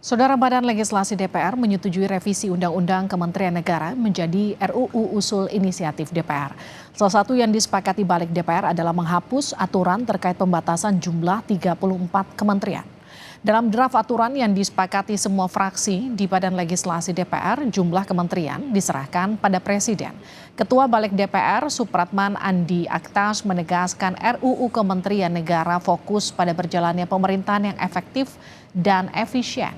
Saudara Badan Legislasi DPR menyetujui revisi Undang-Undang Kementerian Negara menjadi RUU Usul Inisiatif DPR. Salah satu yang disepakati balik DPR adalah menghapus aturan terkait pembatasan jumlah 34 kementerian. Dalam draft aturan yang disepakati semua fraksi di Badan Legislasi DPR, jumlah kementerian diserahkan pada Presiden. Ketua Balik DPR, Supratman Andi Aktas, menegaskan RUU Kementerian Negara fokus pada berjalannya pemerintahan yang efektif dan efisien.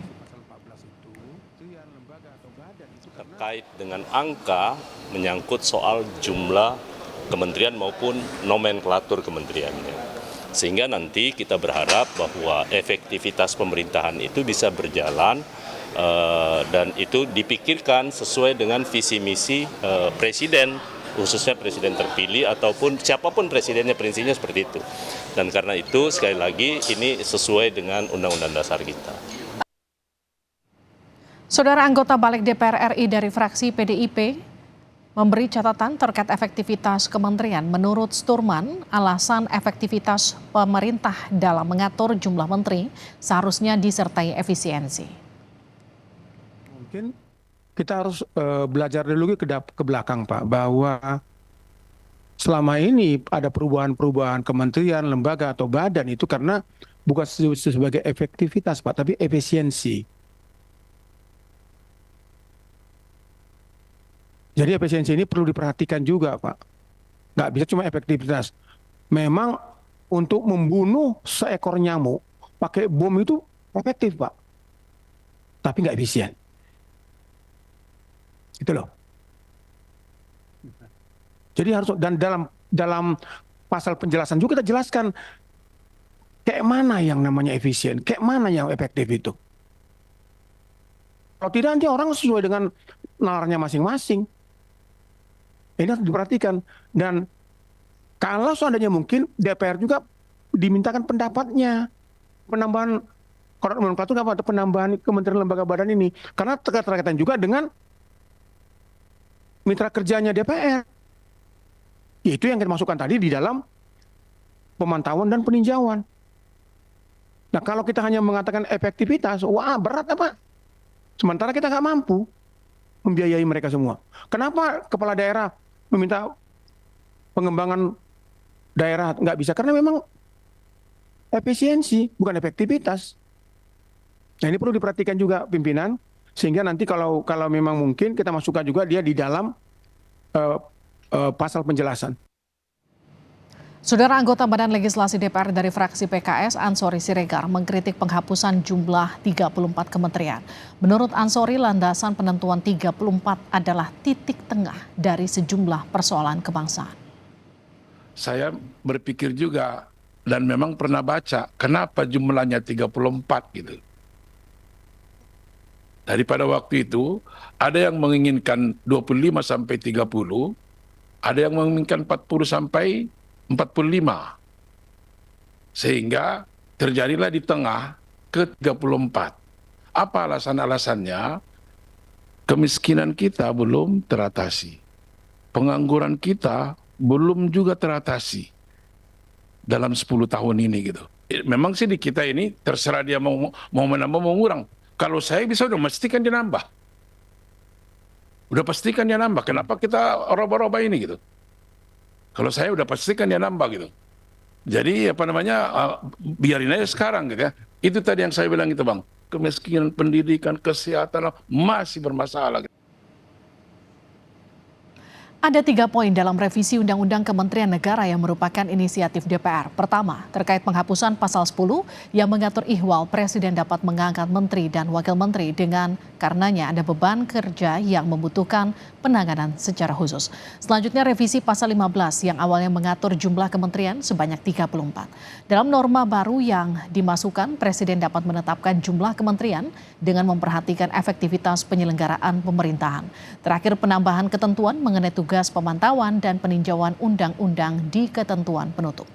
Terkait dengan angka menyangkut soal jumlah kementerian maupun nomenklatur kementeriannya. Sehingga nanti kita berharap bahwa efektivitas pemerintahan itu bisa berjalan dan itu dipikirkan sesuai dengan visi misi presiden, khususnya presiden terpilih ataupun siapapun presidennya, prinsipnya seperti itu. Dan karena itu sekali lagi ini sesuai dengan Undang-Undang Dasar kita. Saudara anggota Balik DPR RI dari fraksi PDIP memberi catatan terkait efektivitas kementerian. Menurut Sturman, alasan efektivitas pemerintah dalam mengatur jumlah menteri seharusnya disertai efisiensi. Mungkin kita harus belajar dulu ke belakang, Pak, bahwa selama ini ada perubahan-perubahan kementerian, lembaga atau badan itu karena bukan sebagai efektivitas, Pak, tapi efisiensi. Jadi efisiensi ini perlu diperhatikan juga, Pak. Nggak bisa cuma efektivitas. Memang untuk membunuh seekor nyamuk pakai bom itu efektif, Pak. Tapi nggak efisien. Itu loh. Jadi harus, dan dalam pasal penjelasan juga kita jelaskan kayak mana yang namanya efisien, kayak mana yang efektif itu. Kalau tidak nanti orang sesuai dengan nalarnya masing-masing. Ini harus diperhatikan. Dan kalau seandainya mungkin DPR juga dimintakan pendapatnya. Penambahan nomenklatur atau penambahan kementerian lembaga badan ini. Karena terkaitan juga dengan mitra kerjanya DPR. Itu yang kita masukkan tadi di dalam pemantauan dan peninjauan. Nah kalau kita hanya mengatakan efektivitas, wah berat apa? Sementara kita nggak mampu membiayai mereka semua. Kenapa kepala daerah meminta pengembangan daerah nggak bisa? Karena memang efisiensi, bukan efektivitas. Nah ini perlu diperhatikan juga pimpinan, sehingga nanti kalau memang mungkin kita masukkan juga dia di dalam pasal penjelasan. Saudara anggota Badan Legislasi DPR dari fraksi PKS, Ansori Siregar, mengkritik penghapusan jumlah 34 kementerian. Menurut Ansori, landasan penentuan 34 adalah titik tengah dari sejumlah persoalan kebangsaan. Saya berpikir juga dan memang pernah baca kenapa jumlahnya 34 gitu. Daripada waktu itu ada yang menginginkan 25 sampai 30, ada yang menginginkan 40 sampai 45. Sehingga terjadilah di tengah ke 34. Apa alasan-alasannya? Kemiskinan kita belum teratasi. Pengangguran kita belum juga teratasi dalam 10 tahun ini gitu. Memang sih di kita ini terserah dia mau menambah mau ngurang. Kalau saya bisa udah pastikan dia nambah. Udah pastikan dia nambah. Kenapa kita roba-roba ini gitu? Kalau saya udah pastikan dia nambah gitu. Jadi apa namanya, biarin aja sekarang gitu ya. Itu tadi yang saya bilang itu Bang. Kemiskinan, pendidikan, kesehatan masih bermasalah gitu. Ada 3 poin dalam revisi Undang-Undang Kementerian Negara yang merupakan inisiatif DPR. Pertama, terkait penghapusan pasal 10 yang mengatur ihwal Presiden dapat mengangkat menteri dan wakil menteri dengan karenanya ada beban kerja yang membutuhkan penanganan secara khusus. Selanjutnya revisi pasal 15 yang awalnya mengatur jumlah kementerian sebanyak 34. Dalam norma baru yang dimasukkan, Presiden dapat menetapkan jumlah kementerian dengan memperhatikan efektivitas penyelenggaraan pemerintahan. Terakhir, penambahan ketentuan mengenai tugas pemantauan dan peninjauan undang-undang di ketentuan penutup.